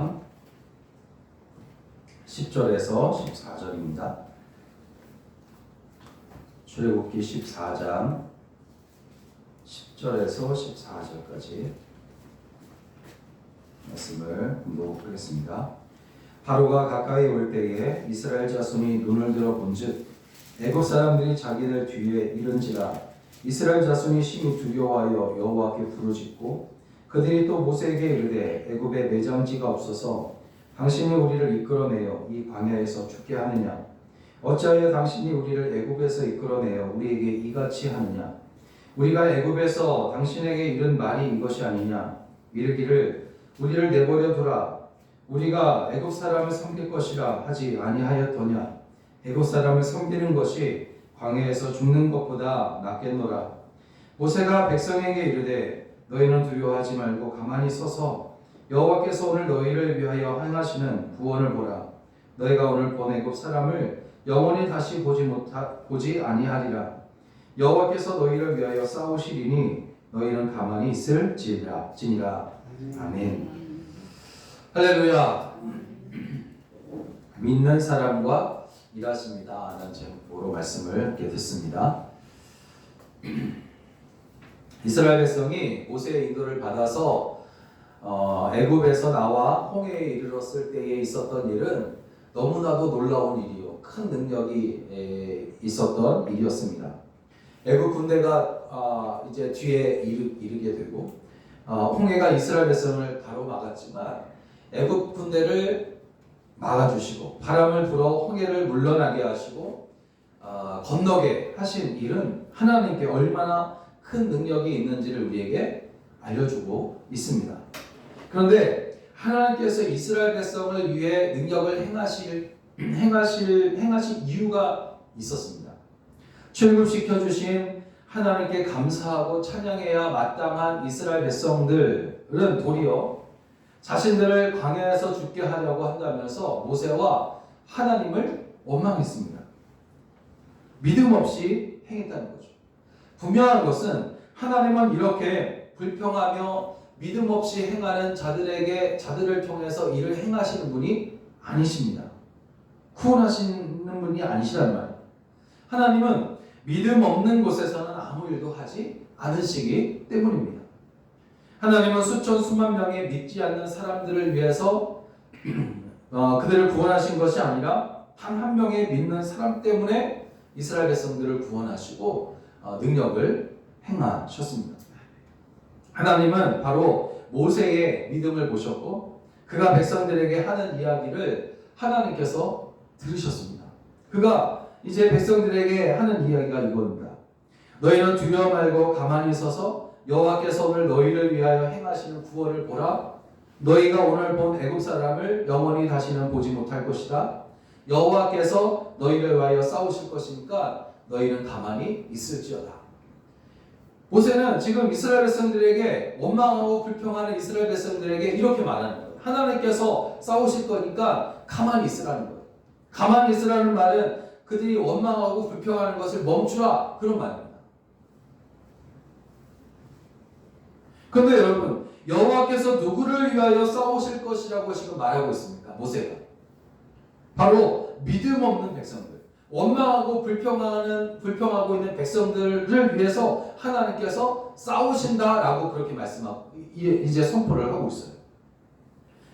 14장 10절에서 14절입니다. 출애굽기 14장 10절에서 14절까지 말씀을 공독 하겠습니다. 바로가 가까이 올 때에 이스라엘 자손이 눈을 들어 본즉 애굽 사람들이 자기들 뒤에 이른지라. 이스라엘 자손이 심히 두려워하여 여호와께 부르짖고 그들이 또 모세에게 이르되 애굽에 매장지가 없어서 당신이 우리를 이끌어내어 이 광야에서 죽게 하느냐? 어찌하여 당신이 우리를 애굽에서 이끌어내어 우리에게 이같이 하느냐? 우리가 애굽에서 당신에게 이른 말이 이것이 아니냐? 이르기를 우리를 내버려 두라. 우리가 애굽 사람을 섬길 것이라 하지 아니하였더냐? 애굽 사람을 섬기는 것이 광야에서 죽는 것보다 낫겠노라. 모세가 백성에게 이르되 너희는 두려워하지 말고 가만히 서서 여호와께서 오늘 너희를 위하여 행하시는 구원을 보라. 너희가 오늘 본 애굽 사람을 영원히 다시 보지 아니하리라. 여호와께서 너희를 위하여 싸우시리니 너희는 가만히 있을지니라. 아멘. 할렐루야. 믿는 사람과 일하십니다 라는 제목으로 말씀을 이렇게 듣습니다. 이스라엘 백성이 모세의 인도를 받아서 애굽에서 나와 홍해에 이르렀을 때에 있었던 일은 너무나도 놀라운 일이요, 큰 능력이 있었던 일이었습니다. 애굽 군대가 이제 뒤에 이르게 되고 홍해가 이스라엘 백성을 가로막았지만 애굽 군대를 막아주시고 바람을 불어 홍해를 물러나게 하시고 건너게 하신 일은 하나님께 얼마나 큰 능력이 있는지를 우리에게 알려주고 있습니다. 그런데 하나님께서 이스라엘 백성을 위해 능력을 행하실 이유가 있었습니다. 출애굽시켜 주신 하나님께 감사하고 찬양해야 마땅한 이스라엘 백성들은 도리어 자신들을 광야에서 죽게 하려고 한다면서 모세와 하나님을 원망했습니다. 믿음 없이 행했다는 거죠. 분명한 것은 하나님은 이렇게 불평하며 믿음 없이 행하는 자들을 통해서 일을 행하시는 분이 아니십니다. 구원하시는 분이 아니시란 말이에요. 하나님은 믿음 없는 곳에서는 아무 일도 하지 않으시기 때문입니다. 하나님은 수천 수만 명의 믿지 않는 사람들을 위해서 그들을 구원하신 것이 아니라 단 한 명의 믿는 사람 때문에 이스라엘 백성들을 구원하시고 능력을 행하셨습니다. 하나님은 바로 모세의 믿음을 보셨고 그가 백성들에게 하는 이야기를 하나님께서 들으셨습니다. 그가 이제 백성들에게 하는 이야기가 이겁니다. 너희는 두려워 말고 가만히 서서 여호와께서 오늘 너희를 위하여 행하시는 구원을 보라. 너희가 오늘 본 애굽 사람을 영원히 다시는 보지 못할 것이다. 여호와께서 너희를 위하여 싸우실 것이니까 너희는 가만히 있을지어다. 모세는 지금 이스라엘 백성들에게 원망하고 불평하는 이스라엘 백성들에게 이렇게 말하는 거예요. 하나님께서 싸우실 거니까 가만히 있으라는 거예요. 가만히 있으라는 말은 그들이 원망하고 불평하는 것을 멈추라, 그런 말입니다. 그런데 여러분, 여호와께서 누구를 위하여 싸우실 것이라고 지금 말하고 있습니까? 모세가. 바로 믿음 없는 백성들, 원망하고 불평하고 있는 백성들을 위해서 하나님께서 싸우신다라고 그렇게 말씀하고 이제 선포를 하고 있어요.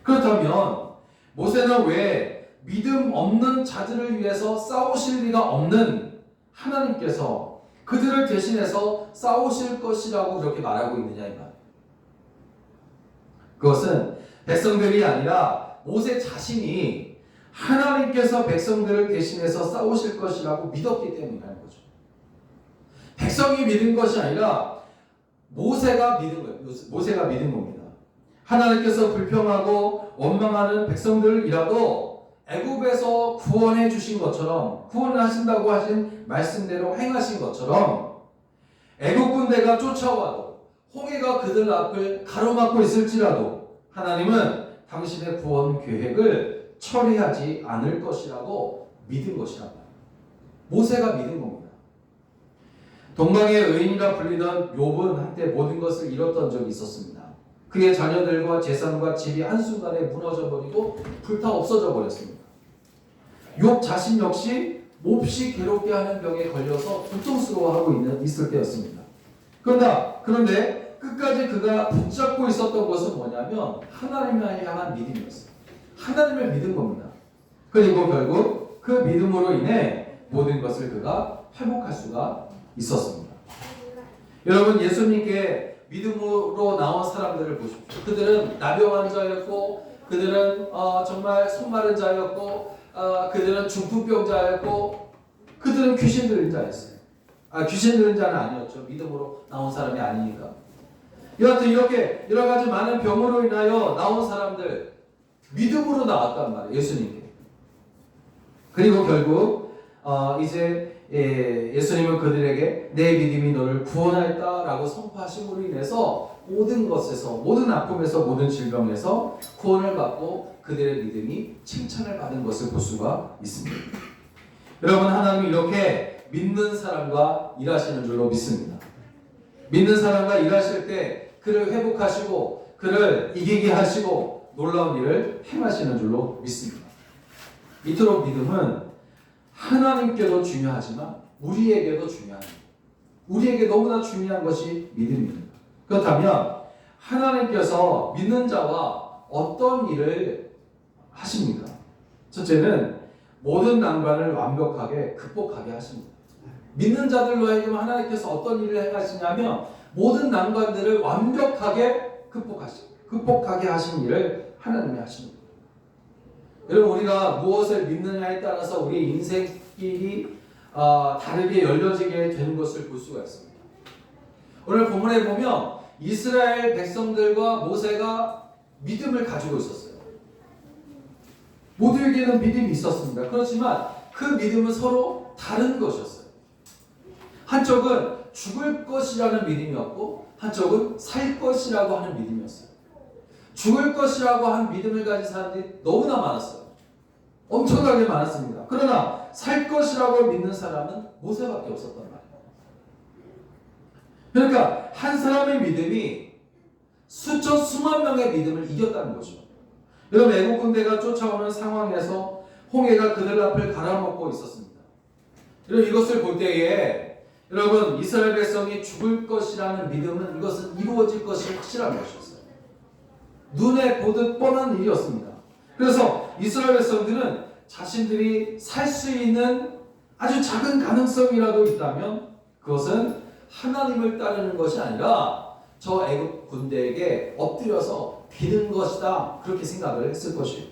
그렇다면 모세는 왜 믿음 없는 자들을 위해서 싸우실 리가 없는 하나님께서 그들을 대신해서 싸우실 것이라고 그렇게 말하고 있느냐 이 말. 그것은 백성들이 아니라 모세 자신이 하나님께서 백성들을 대신해서 싸우실 것이라고 믿었기 때문이라는 거죠. 백성이 믿은 것이 아니라 모세가 믿은 거예요. 모세가 믿은 겁니다. 하나님께서 불평하고 원망하는 백성들이라도 애굽에서 구원해 주신 것처럼, 구원을 하신다고 하신 말씀대로 행하신 것처럼 애굽 군대가 쫓아와도 홍해가 그들 앞을 가로막고 있을지라도 하나님은 당신의 구원 계획을 처리하지 않을 것이라고 믿은 것이란 말이에요. 모세가 믿은 겁니다. 동방의 의인이라 불리던 욥은 한때 모든 것을 잃었던 적이 있었습니다. 그의 자녀들과 재산과 집이 한순간에 무너져 버리고 불타 없어져 버렸습니다. 욥 자신 역시 몹시 괴롭게 하는 병에 걸려서 고통스러워하고 있을 때였습니다. 그런데 끝까지 그가 붙잡고 있었던 것은 뭐냐면 하나님을 향한 믿음이었어요. 하나님을 믿은 겁니다. 그리고 결국 그 믿음으로 인해 모든 것을 그가 회복할 수가 있었습니다. 여러분, 예수님께 믿음으로 나온 사람들을 보십시오. 그들은 나병 환자였고, 그들은 정말 손마른 자였고, 그들은 중풍병자였고, 그들은 귀신 들린 자였어요. 귀신 들린 자는 아니었죠. 믿음으로 나온 사람이 아니니까. 여하튼 이렇게 여러 가지 많은 병으로 인하여 나온 사람들, 믿음으로 나왔단 말이에요. 예수님께. 그리고 결국 이제 예수님은 그들에게 내 믿음이 너를 구원하였다라고 선포하심으로 인해서 모든 것에서, 모든 아픔에서, 모든 질병에서 구원을 받고 그들의 믿음이 칭찬을 받은 것을 볼 수가 있습니다. 여러분, 하나님은 이렇게 믿는 사람과 일하시는 줄로 믿습니다. 믿는 사람과 일하실 때 그를 회복하시고 그를 이기게 하시고 놀라운 일을 행하시는 줄로 믿습니다. 이토록 믿음은 하나님께도 중요하지만 우리에게도 중요합니다. 우리에게 너무나 중요한 것이 믿음입니다. 그렇다면 하나님께서 믿는 자와 어떤 일을 하십니까? 첫째는 모든 난관을 완벽하게 극복하게 하십니다. 믿는 자들로 하여금 하나님께서 어떤 일을 행하시냐면 모든 난관들을 완벽하게 극복하게 하신 일을 하나님이 하십니다. 여러분, 우리가 무엇을 믿느냐에 따라서 우리의 인생길이 다르게 열려지게 되는 것을 볼 수가 있습니다. 오늘 본문에 보면 이스라엘 백성들과 모세가 믿음을 가지고 있었어요. 모두에게는 믿음이 있었습니다. 그렇지만 그 믿음은 서로 다른 것이었어요. 한쪽은 죽을 것이라는 믿음이었고 한쪽은 살 것이라고 하는 믿음이었어요. 죽을 것이라고 한 믿음을 가진 사람들이 너무나 많았어요. 엄청나게 많았습니다. 그러나 살 것이라고 믿는 사람은 모세밖에 없었단 말이에요. 그러니까 한 사람의 믿음이 수천 수만 명의 믿음을 이겼다는 거죠. 여러분, 애국 군대가 쫓아오는 상황에서 홍해가 그들 앞을 갈아먹고 있었습니다. 여러분, 이것을 볼 때에 여러분, 이스라엘 백성이 죽을 것이라는 믿음은 이것은 이루어질 것이 확실한 것이었어요. 눈에 보듯 뻔한 일이었습니다. 그래서 이스라엘 백성들은 자신들이 살 수 있는 아주 작은 가능성이라도 있다면 그것은 하나님을 따르는 것이 아니라 저 애국 군대에게 엎드려서 비는 것이다, 그렇게 생각을 했을 것이에요.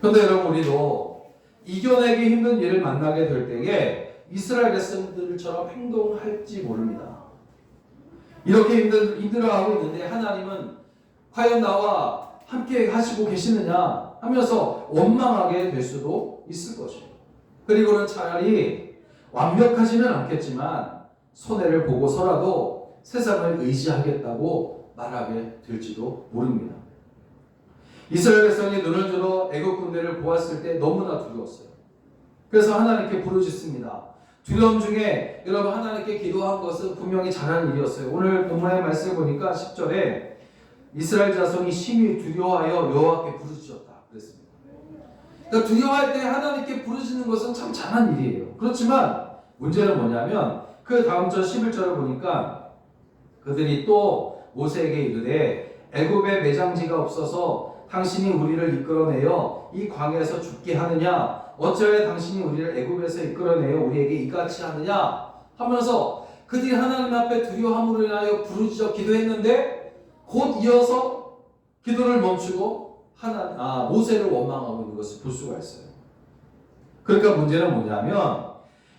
그런데 여러분, 우리도 이겨내기 힘든 일을 만나게 될 때에 이스라엘 백성들처럼 행동할지 모릅니다. 이렇게 힘들어하고 있는데 하나님은 과연 나와 함께 하시고 계시느냐 하면서 원망하게 될 수도 있을 것이에요. 그리고는 차라리 완벽하지는 않겠지만 손해를 보고서라도 세상을 의지하겠다고 말하게 될지도 모릅니다. 이스라엘 백성이 눈을 들어 애국 군대를 보았을 때 너무나 두려웠어요. 그래서 하나님께 부르짖습니다. 두려움 중에 여러분, 하나님께 기도한 것은 분명히 잘한 일이었어요. 오늘 본문의 말씀을 보니까 10절에 이스라엘 자손이 심히 두려워하여 여호와께 부르짖었다 그랬습니다. 그러니까 두려워할 때 하나님께 부르짖는 것은 참 잘한 일이에요. 그렇지만 문제는 뭐냐면 그 다음 절 11절을 보니까 그들이 또 모세에게 이르되 애굽에 매장지가 없어서 당신이 우리를 이끌어내어 이 광야에서 죽게 하느냐, 어찌하여 당신이 우리를 애굽에서 이끌어내어 우리에게 이같이 하느냐 하면서 그들이 하나님 앞에 두려움으로 인하여 부르짖어 기도했는데 곧 이어서 기도를 멈추고 모세를 원망하고 있는 것을 볼 수가 있어요. 그러니까 문제는 뭐냐면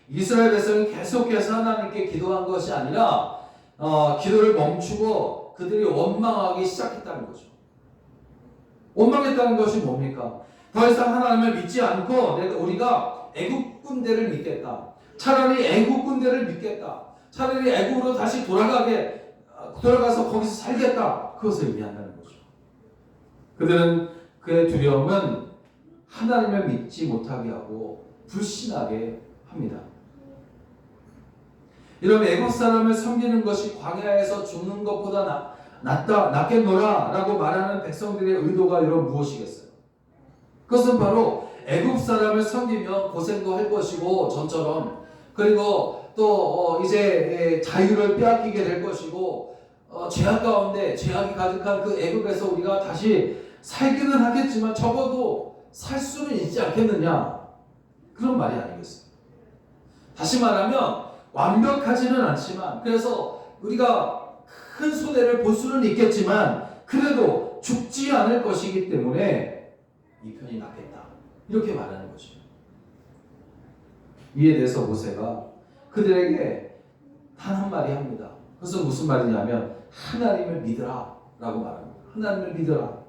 이스라엘 백성이 계속해서 하나님께 기도한 것이 아니라 기도를 멈추고 그들이 원망하기 시작했다는 거죠. 원망했다는 것이 뭡니까? 더 이상 하나님을 믿지 않고 우리가 애국 군대를 믿겠다. 차라리 애국 군대를 믿겠다. 차라리 애국으로 다시 돌아가서 거기서 살겠다. 그것을 의미한다는 거죠. 그들은 그의 두려움은 하나님을 믿지 못하게 하고 불신하게 합니다. 이런 애국 사람을 섬기는 것이 광야에서 죽는 것보다 낫겠노라 라고 말하는 백성들의 의도가 여러분 무엇이겠어요? 그것은 바로 애굽 사람을 섬기면 고생도 할 것이고 전처럼, 그리고 또 이제 자유를 빼앗기게 될 것이고, 죄악 가운데 죄악이 가득한 그 애굽에서 우리가 다시 살기는 하겠지만 적어도 살 수는 있지 않겠느냐, 그런 말이 아니겠어요. 다시 말하면 완벽하지는 않지만, 그래서 우리가 큰 손해를 볼 수는 있겠지만 그래도 죽지 않을 것이기 때문에 이 편이 낫겠다, 이렇게 말하는 것이죠. 이에 대해서 모세가 그들에게 단 한마디 합니다. 그것은 무슨 말이냐면 하나님을 믿으라 라고 말합니다. 하나님을 믿으라.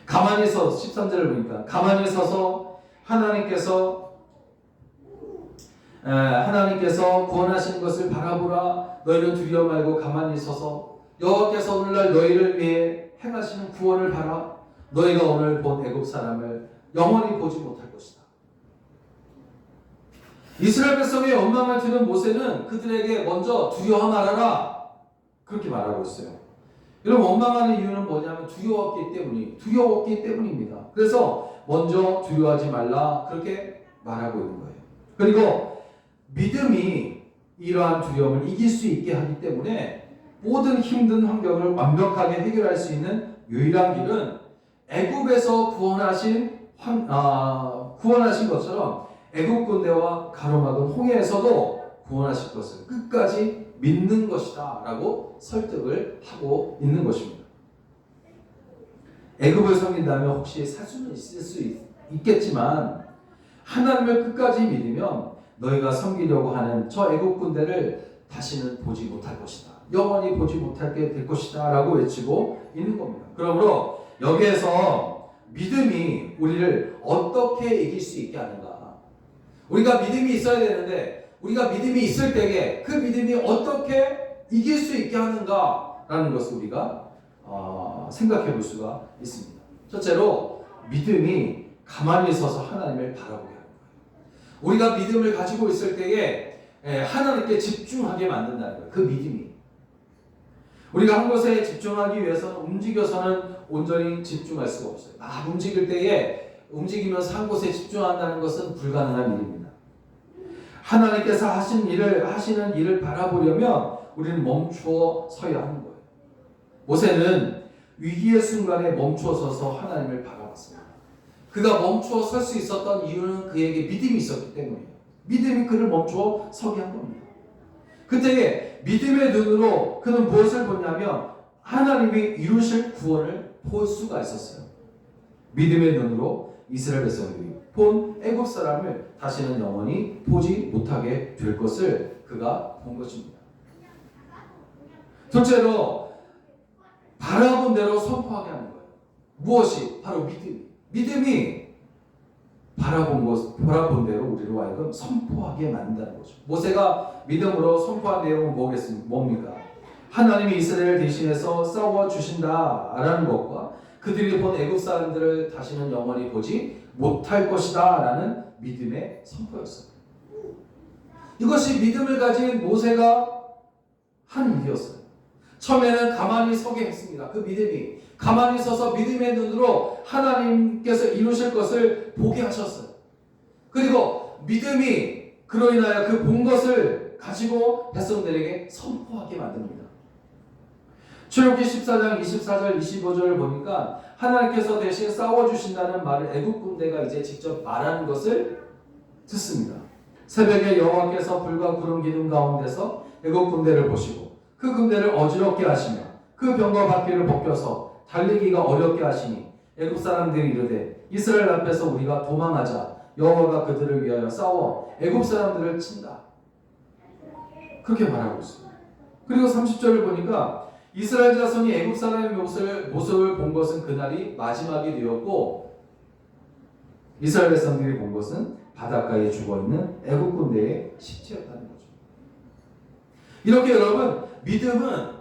가만히 서 13절을 보니까 가만히 서서 하나님께서 구원하신 것을 바라보라. 너희는 두려워 말고 가만히 서서 여호와께서 오늘날 너희를 위해 행하시는 구원을 바라. 너희가 오늘 본 애굽 사람을 영원히 보지 못할 것이다. 이스라엘 백성의 원망을 들은 모세는 그들에게 먼저 두려워 말아라, 그렇게 말하고 있어요. 여러분, 원망하는 이유는 뭐냐면 두려웠기 때문입니다. 그래서 먼저 두려워하지 말라, 그렇게 말하고 있는 거예요. 그리고 믿음이 이러한 두려움을 이길 수 있게 하기 때문에 모든 힘든 환경을 완벽하게 해결할 수 있는 유일한 길은 애굽에서 구원하신 것처럼 애굽 군대와 가로막은 홍해에서도 구원하실 것을 끝까지 믿는 것이다 라고 설득을 하고 있는 것입니다. 애굽을 섬긴다면 혹시 살 수는 있을 수 있겠지만 하나님을 끝까지 믿으면 너희가 섬기려고 하는 저 애굽 군대를 다시는 보지 못할 것이다, 영원히 보지 못하게 될 것이다 라고 외치고 있는 겁니다. 그러므로 여기에서 믿음이 우리를 어떻게 이길 수 있게 하는가, 우리가 믿음이 있어야 되는데 우리가 믿음이 있을 때에 그 믿음이 어떻게 이길 수 있게 하는가 라는 것을 우리가 생각해 볼 수가 있습니다. 첫째로 믿음이 가만히 서서 하나님을 바라보게 하는 거예요. 우리가 믿음을 가지고 있을 때에 하나님께 집중하게 만든다는 거예요. 그 믿음이. 우리가 한 곳에 집중하기 위해서는 움직여서는 온전히 집중할 수가 없어요. 막 움직일 때에 움직이면서 한 곳에 집중한다는 것은 불가능한 일입니다. 하나님께서 하시는 일을 바라보려면 우리는 멈추어 서야 하는 거예요. 모세는 위기의 순간에 멈추어 서서 하나님을 바라봤습니다. 그가 멈추어 설 수 있었던 이유는 그에게 믿음이 있었기 때문이에요. 믿음이 그를 멈추어 서게 한 겁니다. 그때에 믿음의 눈으로 그는 무엇을 보냐면 하나님이 이루실 구원을 볼 수가 있었어요. 믿음의 눈으로 이스라엘 백성들이 본 애굽 사람을 다시는 영원히 보지 못하게 될 것을 그가 본 것입니다. 둘째로 바라본 대로 선포하게 하는 거예요. 무엇이? 바로 믿음이 바라본 대로 우리로 하여금 선포하게 만든다는 거죠. 모세가 믿음으로 선포한 내용은 뭡니까? 하나님이 이스라엘을 대신해서 싸워 주신다라는 것과 그들이 본 애굽 사람들을 다시는 영원히 보지 못할 것이다 라는 믿음의 선포였어요. 이것이 믿음을 가진 모세가 한 일이었어요. 처음에는 가만히 서게 했습니다. 그 믿음이 가만히 서서 믿음의 눈으로 하나님께서 이루실 것을 보게 하셨어요. 그리고 믿음이 그로 인하여 그 본 것을 가지고 백성들에게 선포하게 만듭니다. 출애굽기 14장 24절 25절을 보니까 하나님께서 대신 싸워주신다는 말을 애굽 군대가 이제 직접 말하는 것을 듣습니다. 새벽에 여호와께서 불과 구름 기둥 가운데서 애굽 군대를 보시고 그 군대를 어지럽게 하시며 그 병과 바퀴를 벗겨서 달리기가 어렵게 하시니 애굽 사람들이 이르되 이스라엘 앞에서 우리가 도망하자. 여호와가 그들을 위하여 싸워 애굽 사람들을 친다. 그렇게 말하고 있어요. 그리고 30절을 보니까 이스라엘 자손이 애굽 사람의 모습을 본 것은 그날이 마지막이 되었고 이스라엘 백성들이 본 것은 바닷가에 죽어있는 애굽 군대의 시체였다는 거죠. 이렇게 여러분, 믿음은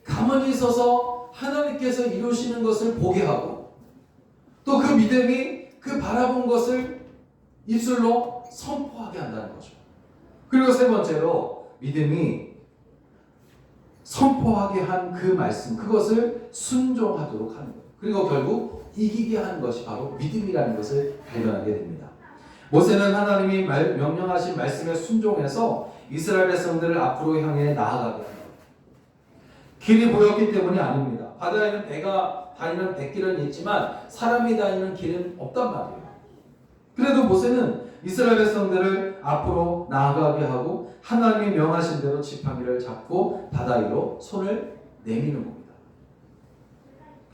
가만히 서서 하나님께서 이루시는 것을 보게 하고 또 그 믿음이 그 바라본 것을 입술로 선포하게 한다는 거죠. 그리고 세 번째로 믿음이 선포하게 한 그 말씀, 그것을 순종하도록 하는 거예요. 그리고 결국 이기게 하는 것이 바로 믿음이라는 것을 발견하게 됩니다. 모세는 하나님이 명령하신 말씀에 순종해서 이스라엘 백성들을 앞으로 향해 나아가게 합니다. 길이 보였기 때문이 아닙니다. 바다에는 배가 다니는 뱃길은 있지만 사람이 다니는 길은 없단 말이에요. 그래도 모세는 이스라엘 백성들을 앞으로 나아가게 하고 하나님이 명하신 대로 지팡이를 잡고 바다 위로 손을 내미는 겁니다.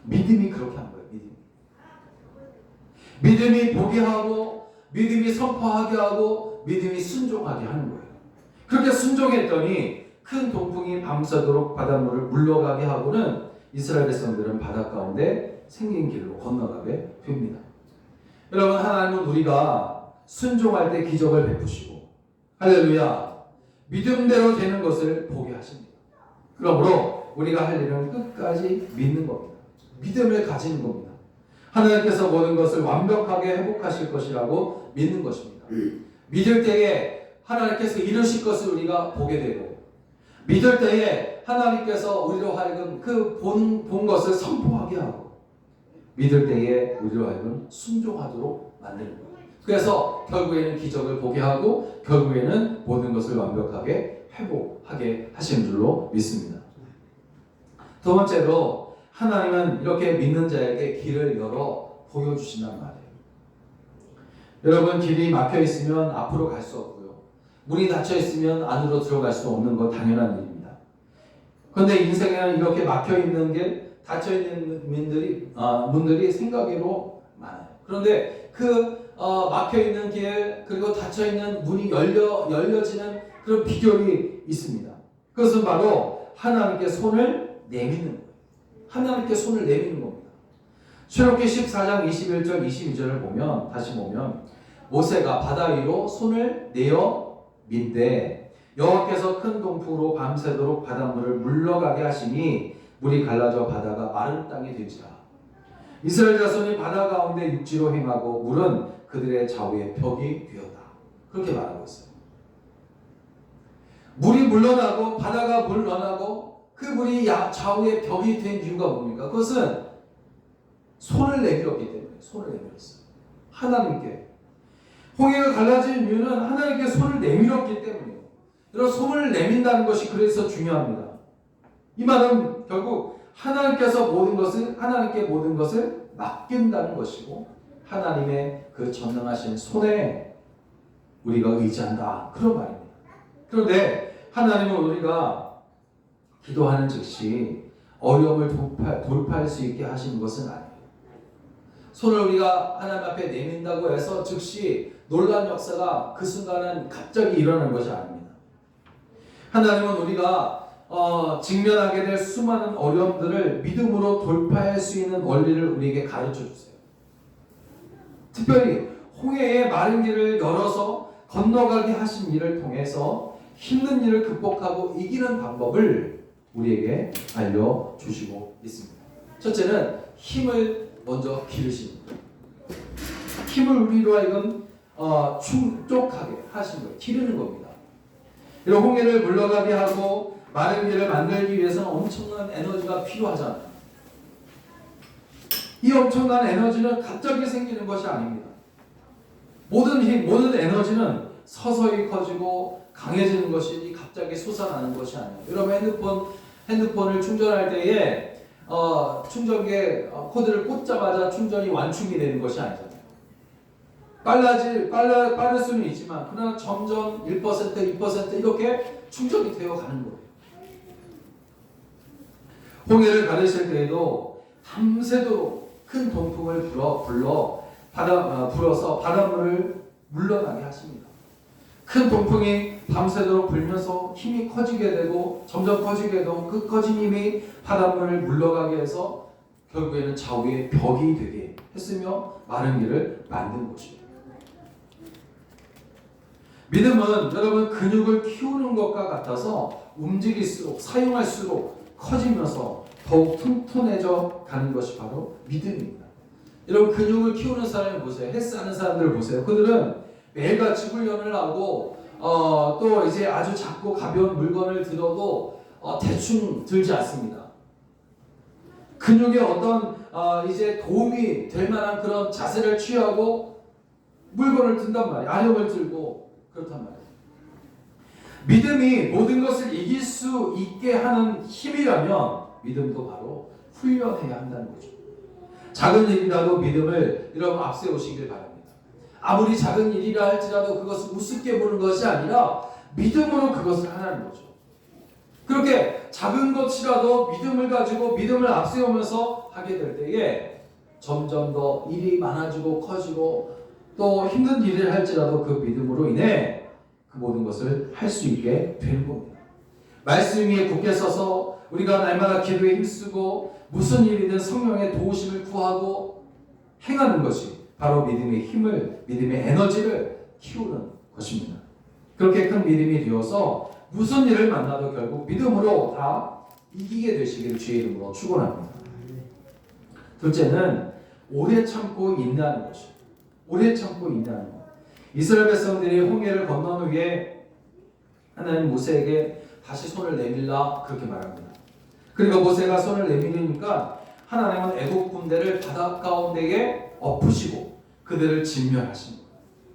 믿음이 그렇게 한 거예요. 믿음이 보게 하고 믿음이 선포하게 하고 믿음이 순종하게 하는 거예요. 그렇게 순종했더니 큰 동풍이 밤새도록 바닷물을 물러가게 하고는 이스라엘 백성들은 바다 가운데 생긴 길로 건너가게 됩니다. 여러분, 하나님은 우리가 순종할 때 기적을 베푸시고 할렐루야 믿음대로 되는 것을 보게 하십니다. 그러므로 우리가 할 일은 끝까지 믿는 겁니다. 믿음을 가지는 겁니다. 하나님께서 모든 것을 완벽하게 회복하실 것이라고 믿는 것입니다. 믿을 때에 하나님께서 이루실 것을 우리가 보게 되고 믿을 때에 하나님께서 우리로 하여금 그 본 것을 선포하게 하고 믿을 때에 우리로 하여금 순종하도록 만드는 거예요. 그래서 결국에는 기적을 보게 하고 결국에는 모든 것을 완벽하게 회복하게 하시는 줄로 믿습니다. 두 번째로 하나님은 이렇게 믿는 자에게 길을 열어 보여주신단 말이에요. 여러분, 길이 막혀 있으면 앞으로 갈 수 없고요. 문이 닫혀 있으면 안으로 들어갈 수 없는 건 당연한 일입니다. 그런데 인생에는 이렇게 막혀 있는 게 닫혀 있는 문들이 생각외로 많아요. 그런데 그 막혀 있는 길 그리고 닫혀 있는 문이 열려지는 그런 비결이 있습니다. 그것은 바로 하나님께 손을 내미는 거예요. 하나님께 손을 내미는 겁니다. 출애굽기 14장 21절 22절을 보면 다시 보면 모세가 바다 위로 손을 내어 민대 여호와께서 큰 동풍으로 밤새도록 바닷물을 물러가게 하시니 물이 갈라져 바다가 마른 땅이 되지라. 이스라엘 자손이 바다 가운데 육지로 행하고 물은 그들의 좌우에 벽이 되었다. 그렇게 말하고 있어요. 물이 물러나고 바다가 물러나고 그 물이 좌우에 벽이 된 이유가 뭡니까? 그것은 손을 내밀었기 때문에 손을 내밀었어요. 하나님께. 홍해가 갈라진 이유는 하나님께 손을 내밀었기 때문이에요. 여러분, 손을 내민다는 것이 그래서 중요합니다. 이 말은 결국 하나님께서 하나님께 모든 것을 맡긴다는 것이고 하나님의 그 전능하신 손에 우리가 의지한다. 그런 말입니다. 그런데 하나님은 우리가 기도하는 즉시 어려움을 돌파할 수 있게 하시는 것은 아니에요. 손을 우리가 하나님 앞에 내민다고 해서 즉시 놀라운 역사가 그 순간은 갑자기 일어나는 것이 아닙니다. 하나님은 우리가 직면하게 될 수많은 어려움들을 믿음으로 돌파할 수 있는 원리를 우리에게 가르쳐 주세요. 특별히 홍해의 마른 길을 열어서 건너가게 하신 일을 통해서 힘든 일을 극복하고 이기는 방법을 우리에게 알려주시고 있습니다. 첫째는 힘을 먼저 기르시는 거예요. 힘을 우리로 하여금 충족하게 하신 거예요. 기르는 겁니다. 이런 홍해를 물러가게 하고 마른 길을 만들기 위해서는 엄청난 에너지가 필요하잖아요. 이 엄청난 에너지는 갑자기 생기는 것이 아닙니다. 모든 힘, 모든 에너지는 서서히 커지고 강해지는 것이지 갑자기 솟아나는 것이 아니에요. 여러분, 핸드폰을 충전할 때에 충전기에 코드를 꽂자마자 충전이 완충이 되는 것이 아니잖아요. 빠를 수는 있지만 그러나 점점 1%, 2% 이렇게 충전이 되어 가는 거예요. 홍해를 가르칠 때에도 밤새도록 큰 동풍을 불어서 바닷물을 물러나게 하십니다. 큰 동풍이 밤새도록 불면서 힘이 커지게 되고 점점 커지게 되고 그 커진 힘이 바닷물을 물러가게 해서 결국에는 좌우에 벽이 되게 했으며 마른 길을 만든 것입니다. 믿음은 여러분 근육을 키우는 것과 같아서 움직일수록 사용할수록 커지면서 더욱 튼튼해져 가는 것이 바로 믿음입니다. 여러분, 근육을 키우는 사람을 보세요. 헬스하는 사람들을 보세요. 그들은 매일같이 훈련을 하고 또 이제 아주 작고 가벼운 물건을 들어도 대충 들지 않습니다. 근육에 어떤 이제 도움이 될 만한 그런 자세를 취하고 물건을 든단 말이에요. 아령을 들고 그렇단 말이에요. 믿음이 모든 것을 이길 수 있게 하는 힘이라면 믿음도 바로 훈련해야 한다는 거죠. 작은 일이라도 믿음을 여러분 앞세우시길 바랍니다. 아무리 작은 일이라 할지라도 그것을 우습게 보는 것이 아니라 믿음으로 그것을 하라는 거죠. 그렇게 작은 것이라도 믿음을 가지고 믿음을 앞세우면서 하게 될 때에 점점 더 일이 많아지고 커지고 또 힘든 일을 할지라도 그 믿음으로 인해 그 모든 것을 할 수 있게 되는 겁니다. 말씀 위에 굳게 서서 우리가 날마다 기도에 힘쓰고 무슨 일이든 성령의 도우심을 구하고 행하는 것이 바로 믿음의 힘을, 믿음의 에너지를 키우는 것입니다. 그렇게 큰 믿음이 되어서 무슨 일을 만나도 결국 믿음으로 다 이기게 되시기를 주의 이름으로 축원합니다. 둘째는 오래 참고 인내하는 것이죠. 오래 참고 인내하는 것. 이스라엘 백성들이 홍해를 건넌 후에 하나님 모세에게 다시 손을 내밀라 그렇게 말합니다. 그러니까 모세가 손을 내밀으니까 하나님은 애국 군대를 바다 가운데에 엎으시고 그들을 진멸하십니다.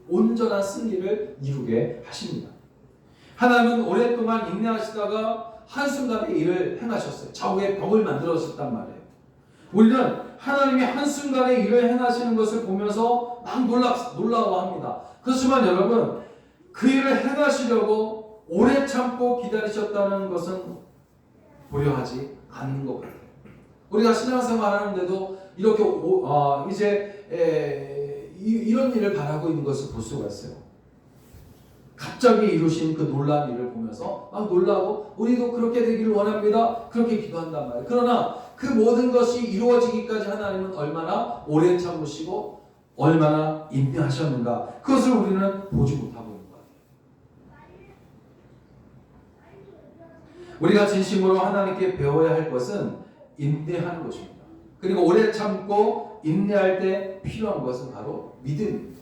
온전한 승리를 이루게 하십니다. 하나님은 오랫동안 인내하시다가 한순간에 일을 행하셨어요. 좌우에 벽을 만들어졌단 말이에요. 우리는 하나님이 한순간에 일을 행하시는 것을 보면서 막 놀라워합니다. 그렇지만 여러분, 그 일을 행하시려고 오래 참고 기다리셨다는 것은 고려하지 않는 것 같아요. 우리가 신앙생활 하는데도 이렇게 이런 일을 바라고 있는 것을 볼 수가 있어요. 갑자기 이루신 그 놀라운 일을 보면서 막 놀라고 우리도 그렇게 되기를 원합니다. 그렇게 기도한단 말이에요. 그러나 그 모든 것이 이루어지기까지 하나님은 얼마나 오래 참으시고 얼마나 인내하셨는가, 그것을 우리는 보지 못하고 있는 거예요. 우리가 진심으로 하나님께 배워야 할 것은 인내하는 것입니다. 그리고 오래 참고 인내할 때 필요한 것은 바로 믿음입니다.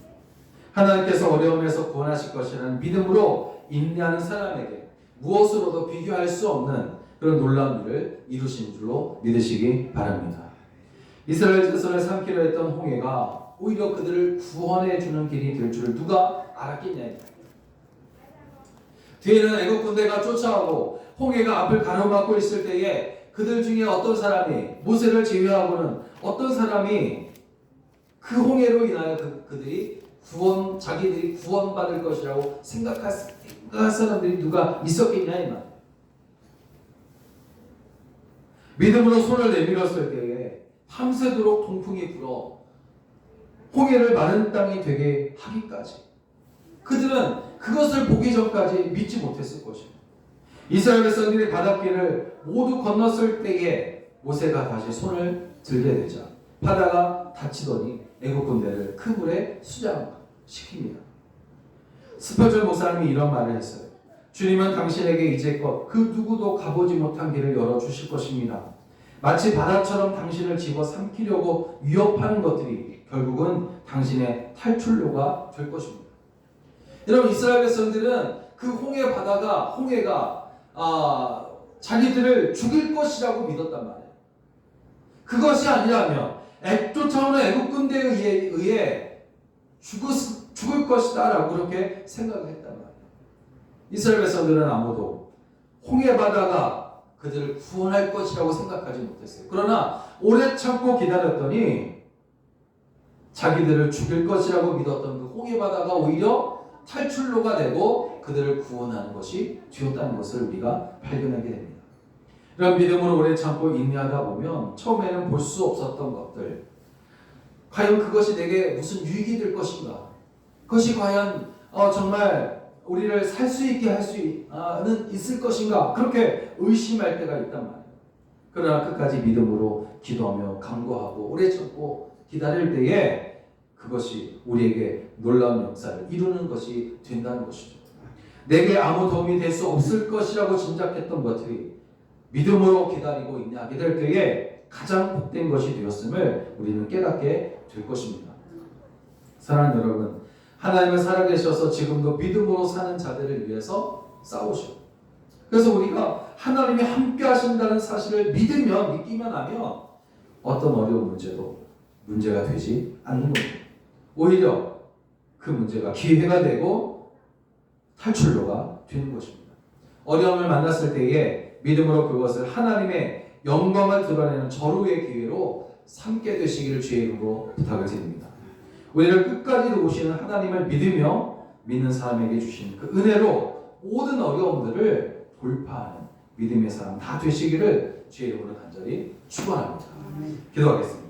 하나님께서 어려움에서 구원하실 것이라는 믿음으로 인내하는 사람에게 무엇으로도 비교할 수 없는 그런 놀라운 일을 이루신 줄로 믿으시기 바랍니다. 이스라엘 자손을 삼키려 했던 홍해가 오히려 그들을 구원해 주는 길이 될 줄을 누가 알았겠냐. 뒤에는 애국 군대가 쫓아오고 홍해가 앞을 가로막고 있을 때에 그들 중에 어떤 사람이, 모세를 제외하고는 어떤 사람이 그 홍해로 인하여 자기들이 구원받을 것이라고 생각할 사람들이 누가 있었겠냐 이 말. 믿음으로 손을 내밀었을 때에 밤새도록 동풍이 불어 홍해를 마른 땅이 되게 하기까지 그들은 그것을 보기 전까지 믿지 못했을 것입니다. 이스라엘 백성들이 바닷길을 모두 건넜을 때에 모세가 다시 손을 들게 되자 바다가 닫히더니 애국 군대를 큰 물에 수장시킵니다. 스펄전 목사님이 이런 말을 했어요. 주님은 당신에게 이제껏 그 누구도 가보지 못한 길을 열어주실 것입니다. 마치 바다처럼 당신을 집어삼키려고 위협하는 것들이 결국은 당신의 탈출로가 될 것입니다. 여러분, 이스라엘 백성들은 그 홍해가 자기들을 죽일 것이라고 믿었단 말이에요. 그것이 아니라면 쫓아오는 애국 군대에 의해 죽을 것이다 라고 그렇게 생각을 했단 말이에요. 이스라엘 백성들은 아무도 홍해 바다가 그들을 구원할 것이라고 생각하지 못했어요. 그러나 오래 참고 기다렸더니 자기들을 죽일 것이라고 믿었던 그 홍해 바다가 오히려 탈출로가 되고 그들을 구원하는 것이 되었다는 것을 우리가 발견하게 됩니다. 이런 믿음으로 오래 참고 인내하다 보면 처음에는 볼 수 없었던 것들, 과연 그것이 내게 무슨 유익이 될 것인가, 그것이 과연 정말 우리를 살 수 있게 할 수는 있을 것인가, 그렇게 의심할 때가 있단 말이에요. 그러나 끝까지 믿음으로 기도하며 간구하고 오래 참고 기다릴 때에 그것이 우리에게 놀라운 역사를 이루는 것이 된다는 것이죠. 내게 아무 도움이 될 수 없을 것이라고 짐작했던 것들이 믿음으로 기다리고 인내하게 될 때에 가장 복된 것이 되었음을 우리는 깨닫게 될 것입니다. 사랑하는 여러분, 하나님은 살아계셔서 지금도 믿음으로 사는 자들을 위해서 싸우시고 그래서 우리가 하나님이 함께 하신다는 사실을 믿기만 하면 어떤 어려운 문제도 문제가 되지 않는 겁니다. 오히려 그 문제가 기회가 되고 탈출로가 되는 것입니다. 어려움을 만났을 때에 믿음으로 그것을 하나님의 영광을 드러내는 절호의 기회로 삼게 되시기를 주의 이름으로 부탁을 드립니다. 우리를 끝까지 도우시는 하나님을 믿으며 믿는 사람에게 주신 그 은혜로 모든 어려움들을 돌파하는 믿음의 사람 다 되시기를 주의 이름으로 간절히 축원합니다. 기도하겠습니다.